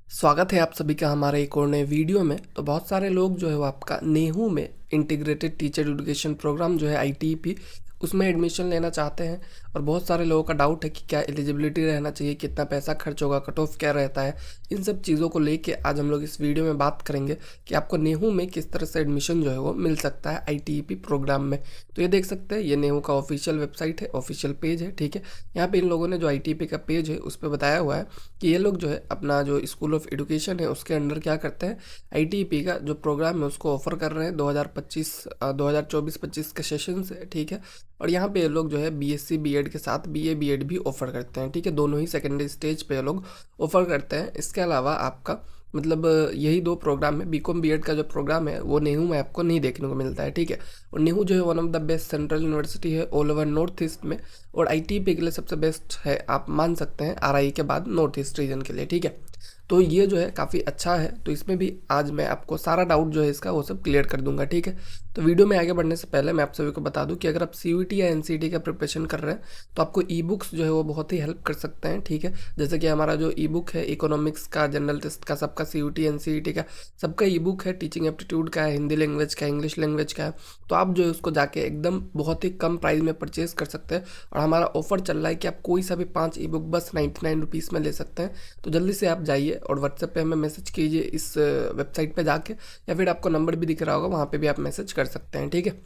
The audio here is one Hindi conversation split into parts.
स्वागत है आप सभी का हमारे एक और नए वीडियो में। तो बहुत सारे लोग जो है वो आपका नेहू में इंटीग्रेटेड टीचर एजुकेशन प्रोग्राम जो है आईटीईपी उसमें एडमिशन लेना चाहते हैं। और बहुत सारे लोगों का डाउट है कि क्या एलिजिबिलिटी रहना चाहिए, कितना पैसा खर्च होगा, कट ऑफ क्या रहता है। इन सब चीज़ों को लेके आज हम लोग इस वीडियो में बात करेंगे कि आपको नेहू में किस तरह से एडमिशन जो है वो मिल सकता है आईटीईपी प्रोग्राम में। तो ये देख सकते हैं, ये नेहू का ऑफिशियल वेबसाइट है, ऑफिशियल पेज है। ठीक है, यहाँ पे इन लोगों ने जो आईटीईपी का पेज है उस पर बताया हुआ है कि ये लोग जो है अपना जो स्कूल ऑफ एजुकेशन है उसके अंडर क्या करते हैं, आईटीईपी का जो प्रोग्राम है उसको ऑफर कर रहे हैं 2024-25 के सेशन से। ठीक है, और यहाँ पे ये लोग जो है बीएससी बीएड के साथ बीए बीएड भी ऑफर करते हैं। ठीक है, दोनों ही सेकेंडरी स्टेज पे ये लोग ऑफर करते हैं। इसके अलावा आपका मतलब यही दो प्रोग्राम है। बीकॉम बीएड का जो प्रोग्राम है वो नेहू में आपको नहीं देखने को मिलता है। ठीक है, और नेहू जो है one of the best central university है ऑल ओवर नॉर्थ ईस्ट में, और आईटीईपी के लिए सबसे बेस्ट है, आप मान सकते हैं आरआई के बाद नॉर्थ ईस्ट रीजन के लिए। ठीक है, तो ये जो है काफ़ी अच्छा है। तो इसमें भी आज मैं आपको सारा डाउट जो है इसका वो सब क्लियर कर दूंगा। ठीक है, तो वीडियो में आगे बढ़ने से पहले मैं आप सभी को बता दूं कि अगर आप सीयूईटी या एनसीईटी का प्रिपरेशन कर रहे हैं तो आपको ई बुक्स जो है वो बहुत ही हेल्प कर सकते हैं। ठीक है, जैसे कि हमारा जो ई बुक है इकोनॉमिक्स का, जनरल टेस्ट का, सबका सीयूईटी एनसीईटी का सबका ई बुक है, टीचिंग एप्टीट्यूड का है, हिंदी लैंग्वेज का, इंग्लिश लैंग्वेज का है। तो आप जो है उसको जाके एकदम बहुत ही कम प्राइस में परचेज कर सकते हैं। और हमारा ऑफर चल रहा है कि आप कोई सा भी 5 ई बुक बस 99 रुपीज़ में ले सकते हैं। तो जल्दी से आप जाइए और व्हाट्सएप पे हमें मैसेज कीजिए इस वेबसाइट पे जाके, या फिर आपको नंबर भी दिख रहा होगा, वहाँ पे भी आप मैसेज कर सकते हैं। ठीक है,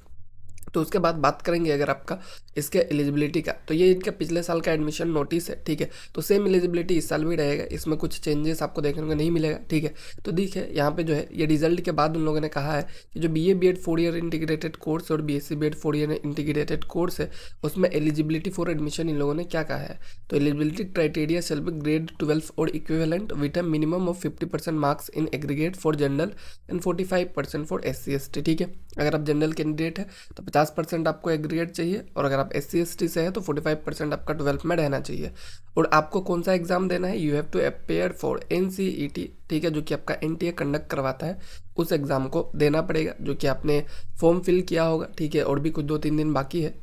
तो उसके बाद बात करेंगे अगर आपका इसके एलिजिबिलिटी का, तो ये इनका पिछले साल का एडमिशन नोटिस है। ठीक है, तो सेम एलिजिबिलिटी इस साल भी रहेगा, इसमें कुछ चेंजेस आपको देखने को नहीं मिलेगा। ठीक है, तो देखिए यहाँ पे जो है ये रिजल्ट के बाद उन लोगों ने कहा है कि जो BA BEd 4 year integrated course और BSc BEd 4 year integrated course है उसमें एलिजिबिलिटी फॉर एडमिशन इन लोगों ने क्या कहा है। तो eligibility criteria shall be grade 12 और equivalent with a minimum of 50% marks in aggregate for general and 45% for SC ST। ठीक है, अगर आप जनरल कैंडिडेट है तो 50% आपको एग्रीगेट चाहिए, और अगर आप SC ST से है तो 45% आपका 12th में रहना चाहिए। और आपको कौन सा एग्जाम देना है, you have to appear for NCET। ठीक है, जो कि आपका NTA कंडक्ट करवाता है, उस एग्ज़ाम को देना पड़ेगा, जो कि आपने फॉर्म फिल किया होगा। ठीक है, और भी कुछ 2-3 दिन बाकी है।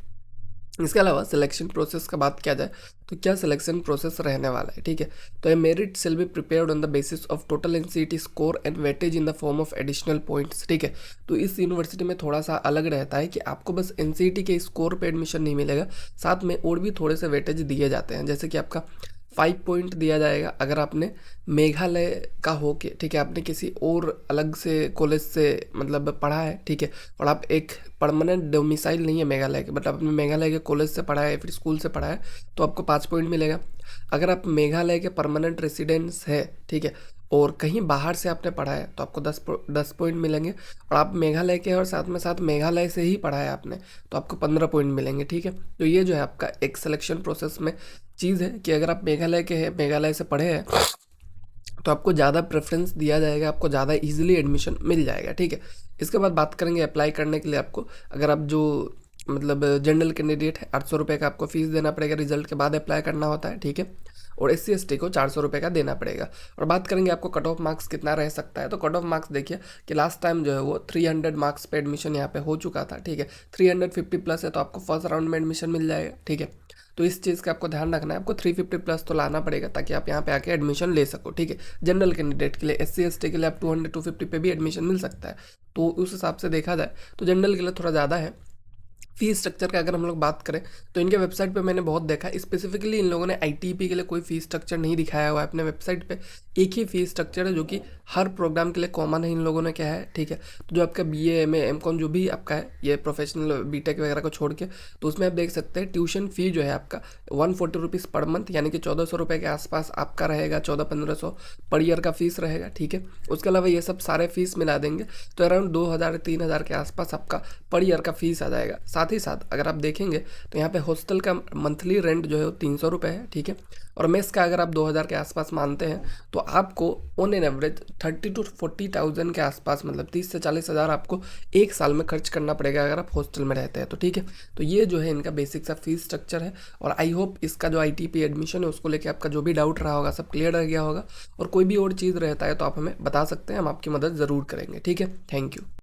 इसके अलावा सिलेक्शन प्रोसेस का बात किया जाए तो क्या सिलेक्शन प्रोसेस रहने वाला है। ठीक है, तो ये merit shall be prepared on the basis of total NCET score and weightage in the form of additional points. ठीक है, तो इस यूनिवर्सिटी में थोड़ा सा अलग रहता है कि आपको बस एनसीईटी के स्कोर पे एडमिशन नहीं मिलेगा, साथ में और भी थोड़े से वेटेज दिए जाते हैं। जैसे कि आपका 5 पॉइंट दिया जाएगा अगर आपने मेघालय का हो के, ठीक है, आपने किसी और अलग से कॉलेज से मतलब पढ़ा है। ठीक है, और आप एक परमानेंट डोमिसाइल नहीं है मेघालय के, मतलब आपने मेघालय के कॉलेज से पढ़ा है फिर स्कूल से पढ़ा है, तो आपको 5 पॉइंट मिलेगा। अगर आप मेघालय के परमानेंट रेसिडेंस है, ठीक है, और कहीं बाहर से आपने पढ़ा है तो आपको 10 पॉइंट मिलेंगे। और आप मेघालय के और साथ में साथ मेघालय से ही पढ़ा है आपने तो आपको 15 पॉइंट मिलेंगे। ठीक है, तो ये जो है आपका एक सिलेक्शन प्रोसेस में चीज़ है कि अगर आप मेघालय के हैं, मेघालय से पढ़े हैं, तो आपको ज़्यादा प्रेफरेंस दिया जाएगा, आपको ज़्यादा इजीली एडमिशन मिल जाएगा। ठीक है, इसके बाद बात करेंगे अप्लाई करने के लिए आपको, अगर आप जो मतलब जनरल कैंडिडेट है 800 रुपये का आपको फीस देना पड़ेगा, रिजल्ट के बाद अप्लाई करना होता है। ठीक है, और SC ST को 400 रुपये का देना पड़ेगा। और बात करेंगे आपको कट ऑफ मार्क्स कितना रह सकता है, तो कट ऑफ मार्क्स देखिए कि लास्ट टाइम जो है वो 300 मार्क्स पे एडमिशन यहाँ पे हो चुका था। ठीक है, 350 प्लस है तो आपको फर्स्ट राउंड में एडमिशन मिल जाएगा। ठीक है, तो इस चीज़ का आपको ध्यान रखना है, आपको 350 प्लस तो लाना पड़ेगा ताकि आप यहाँ पे आके एडमिशन ले सको। ठीक है, जनरल कैंडिडेट के लिए, SC ST के लिए आप 200-250 पे भी एडमिशन मिल सकता है। तो उस हिसाब से देखा जाए तो जनरल के लिए थोड़ा ज़्यादा है। फीस स्ट्रक्चर का अगर हम लोग बात करें तो इनके वेबसाइट पे मैंने बहुत देखा, स्पेसिफिकली इन लोगों ने आईटीईपी के लिए कोई फीस स्ट्रक्चर नहीं दिखाया हुआ है अपने वेबसाइट पे। एक ही फीस स्ट्रक्चर है जो कि हर प्रोग्राम के लिए कॉमन है इन लोगों ने क्या है। ठीक है, तो जो आपका BA MA MCOM जो भी आपका है, ये प्रोफेशनल बीटेक वगैरह को छोड़ के, तो उसमें आप देख सकते हैं ट्यूशन फ़ी जो है आपका 140 रुपीज़ पर मंथ, यानी कि 1400 रुपये के आसपास आपका रहेगा, 1400-1500 पर ईयर का फीस रहेगा। ठीक है, उसके अलावा ये सब सारे फीस मिला देंगे तो अराउंड 2000-3000 के आसपास आपका पर ईयर का फीस आ जाएगा। साथ ही साथ अगर आप देखेंगे तो यहाँ पे हॉस्टल का मंथली रेंट जो है वो 300 रुपये है। ठीक है, और मेस का अगर आप 2000 के आसपास मानते हैं तो आपको ऑन एन एवरेज 30,000-40,000 के आसपास, मतलब 30 से 40 हज़ार आपको एक साल में खर्च करना पड़ेगा अगर आप हॉस्टल में रहते हैं तो। ठीक है, तो ये जो है इनका बेसिक सा फीस स्ट्रक्चर है। और आई होप इसका जो आईटीपी एडमिशन है उसको लेके आपका जो भी डाउट रहा होगा सब क्लियर रह गया होगा। और कोई भी और चीज़ रहता है तो आप हमें बता सकते हैं, हम आपकी मदद ज़रूर करेंगे। ठीक है, थैंक यू।